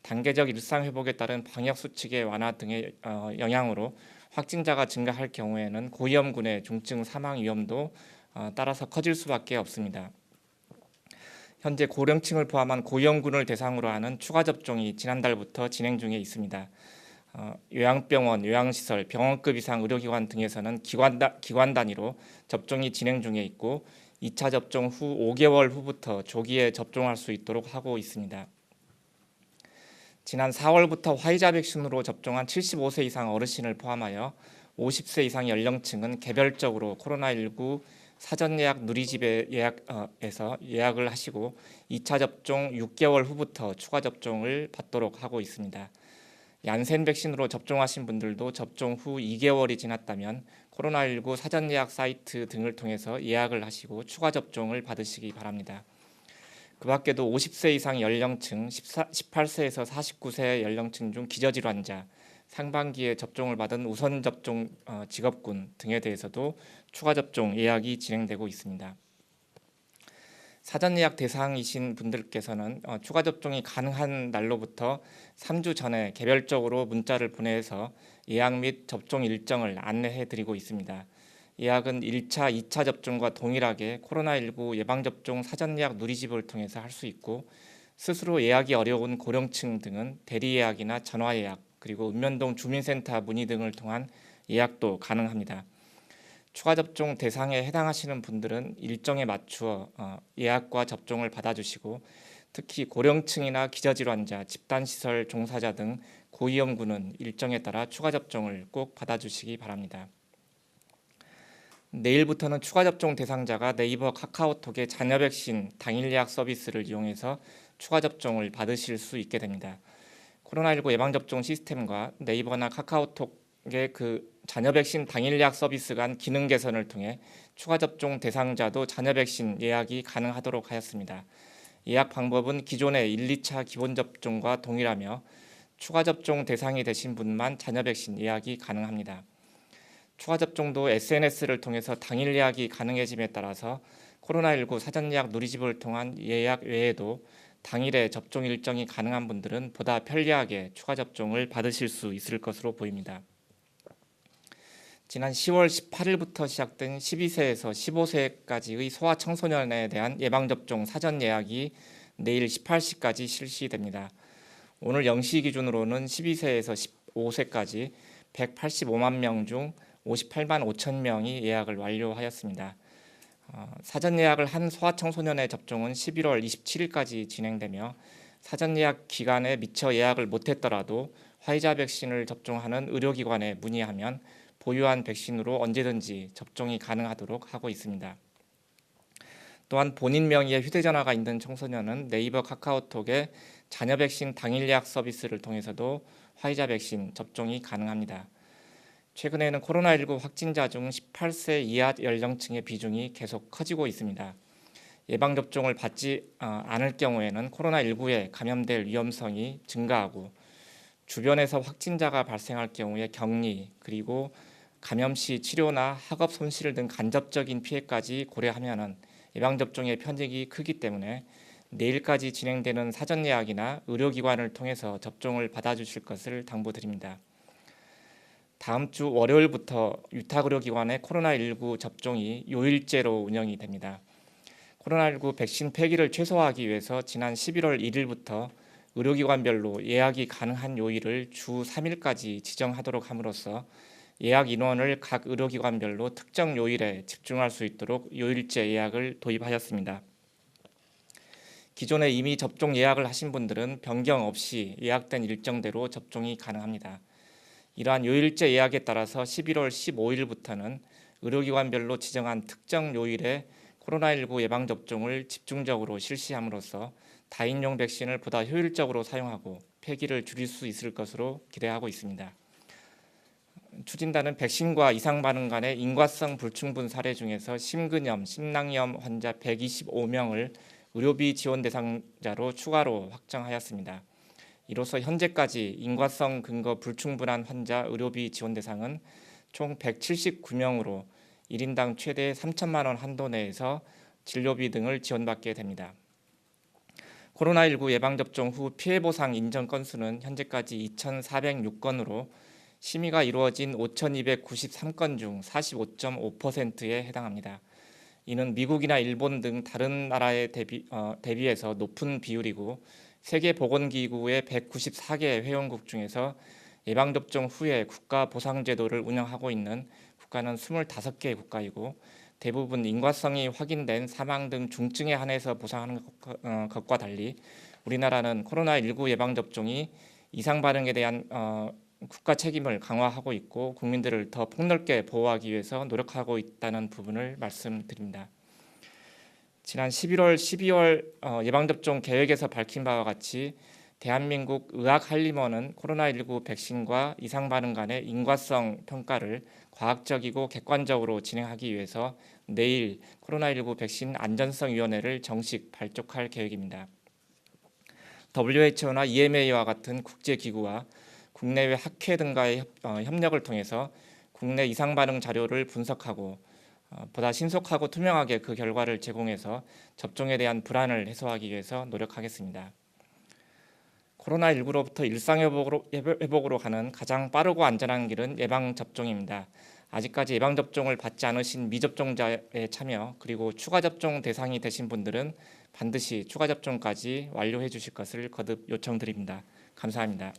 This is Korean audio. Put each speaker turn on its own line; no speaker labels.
단계적 일상 회복에 따른 방역 수칙의 완화 등의 영향으로 확진자가 증가할 경우에는 고위험군의 중증 사망 위험도 따라서 커질 수밖에 없습니다. 현재 고령층을 포함한 고위험군을 대상으로 하는 추가 접종이 지난달부터 진행 중에 있습니다. 요양병원, 요양시설, 병원급 이상 의료기관 등에서는 기관 단위로 접종이 진행 중에 있고 2차 접종 후 5개월 후부터 조기에 접종할 수 있도록 하고 있습니다. 지난 4월부터 화이자 백신으로 접종한 75세 이상 어르신을 포함하여 50세 이상 연령층은 개별적으로 코로나19 사전 예약 누리집에 예약에서 예약을 하시고 2차 접종 6개월 후부터 추가 접종을 받도록 하고 있습니다. 얀센 백신으로 접종하신 분들도 접종 후 2개월이 지났다면 코로나19 사전 예약 사이트 등을 통해서 예약을 하시고 추가 접종을 받으시기 바랍니다. 그 밖에도 50세 이상 연령층, 18세에서 49세 연령층 중 기저질환자, 상반기에 접종을 받은 우선 접종 직업군 등에 대해서도 추가 접종 예약이 진행되고 있습니다. 사전 예약 대상이신 분들께서는 추가 접종이 가능한 날로부터 3주 전에 개별적으로 문자를 보내서 예약 및 접종 일정을 안내해 드리고 있습니다. 예약은 1차, 2차 접종과 동일하게 코로나19 예방접종 사전 예약 누리집을 통해서 할 수 있고 스스로 예약이 어려운 고령층 등은 대리 예약이나 전화 예약 그리고 읍면동 주민센터 문의 등을 통한 예약도 가능합니다. 추가 접종 대상에 해당하시는 분들은 일정에 맞추어 예약과 접종을 받아주시고 특히 고령층이나 기저질환자, 집단시설 종사자 등 고위험군은 일정에 따라 추가 접종을 꼭 받아주시기 바랍니다. 내일부터는 추가 접종 대상자가 네이버 카카오톡의 자녀 백신 당일 예약 서비스를 이용해서 추가 접종을 받으실 수 있게 됩니다. 코로나19 예방접종 시스템과 네이버나 카카오톡의 자녀 백신 당일 예약 서비스 간 기능 개선을 통해 추가 접종 대상자도 자녀 백신 예약이 가능하도록 하였습니다. 예약 방법은 기존의 1, 2차 기본 접종과 동일하며 추가 접종 대상이 되신 분만 자녀 백신 예약이 가능합니다. 추가 접종도 SNS를 통해서 당일 예약이 가능해짐에 따라서 코로나19 사전 예약 누리집을 통한 예약 외에도 당일에 접종 일정이 가능한 분들은 보다 편리하게 추가 접종을 받으실 수 있을 것으로 보입니다. 지난 10월 18일부터 시작된 12세에서 15세까지의 소아청소년에 대한 예방접종 사전 예약이 내일 18시까지 실시됩니다. 오늘 0시 기준으로는 12세에서 15세까지 185만 명 중 58만 5천 명이 예약을 완료하였습니다. 사전 예약을 한 소아청소년의 접종은 11월 27일까지 진행되며 사전 예약 기간에 미처 예약을 못했더라도 화이자 백신을 접종하는 의료기관에 문의하면 보유한 백신으로 언제든지 접종이 가능하도록 하고 있습니다. 또한 본인 명의의 휴대전화가 있는 청소년은 네이버 카카오톡의 자녀 백신 당일 예약 서비스를 통해서도 화이자 백신 접종이 가능합니다. 최근에는 코로나19 확진자 중 18세 이하 연령층의 비중이 계속 커지고 있습니다. 예방접종을 받지 않을 경우에는 코로나19에 감염될 위험성이 증가하고 주변에서 확진자가 발생할 경우에 격리 그리고 감염 시 치료나 학업 손실 등 간접적인 피해까지 고려하면 예방접종의 편익이 크기 때문에 내일까지 진행되는 사전 예약이나 의료기관을 통해서 접종을 받아주실 것을 당부드립니다. 다음 주 월요일부터 위탁의료기관의 코로나19 접종이 요일제로 운영이 됩니다. 코로나19 백신 폐기를 최소화하기 위해서 지난 11월 1일부터 의료기관별로 예약이 가능한 요일을 주 3일까지 지정하도록 함으로써 예약 인원을 각 의료기관별로 특정 요일에 집중할 수 있도록 요일제 예약을 도입하였습니다. 기존에 이미 접종 예약을 하신 분들은 변경 없이 예약된 일정대로 접종이 가능합니다. 이러한 요일제 예약에 따라서 11월 15일부터는 의료기관별로 지정한 특정 요일에 코로나19 예방접종을 집중적으로 실시함으로써 다인용 백신을 보다 효율적으로 사용하고 폐기를 줄일 수 있을 것으로 기대하고 있습니다. 추진단은 백신과 이상 반응 간의 인과성 불충분 사례 중에서 심근염, 심낭염 환자 125명을 의료비 지원 대상자로 추가로 확정하였습니다. 이로써 현재까지 인과성 근거 불충분한 환자 의료비 지원 대상은 총 179명으로 1인당 최대 3천만 원 한도 내에서 진료비 등을 지원받게 됩니다. 코로나19 예방접종 후 피해보상 인정 건수는 현재까지 2,406건으로 심의가 이루어진 5,293건 중 45.5%에 해당합니다. 이는 미국이나 일본 등 다른 나라에 대비해서 높은 비율이고 세계보건기구의 194개 회원국 중에서 예방접종 후에 국가보상제도를 운영하고 있는 국가는 25개 국가이고 대부분 인과성이 확인된 사망 등 중증에 한해서 보상하는 것과 달리 우리나라는 코로나19 예방접종이 이상 반응에 대한 국가 책임을 강화하고 있고 국민들을 더 폭넓게 보호하기 위해서 노력하고 있다는 부분을 말씀드립니다. 지난 11월, 12월 예방접종 계획에서 밝힌 바와 같이 대한민국 의학한림원은 코로나19 백신과 이상 반응 간의 인과성 평가를 과학적이고 객관적으로 진행하기 위해서 내일 코로나19 백신 안전성위원회를 정식 발족할 계획입니다. WHO나 EMA와 같은 국제기구와 국내외 학회 등과의 협력을 통해서 국내 이상 반응 자료를 분석하고 보다 신속하고 투명하게 그 결과를 제공해서 접종에 대한 불안을 해소하기 위해서 노력하겠습니다. 코로나19로부터 일상회복으로 가는 가장 빠르고 안전한 길은 예방접종입니다. 아직까지 예방접종을 받지 않으신 미접종자의 참여 그리고 추가 접종 대상이 되신 분들은 반드시 추가 접종까지 완료해 주실 것을 거듭 요청드립니다. 감사합니다.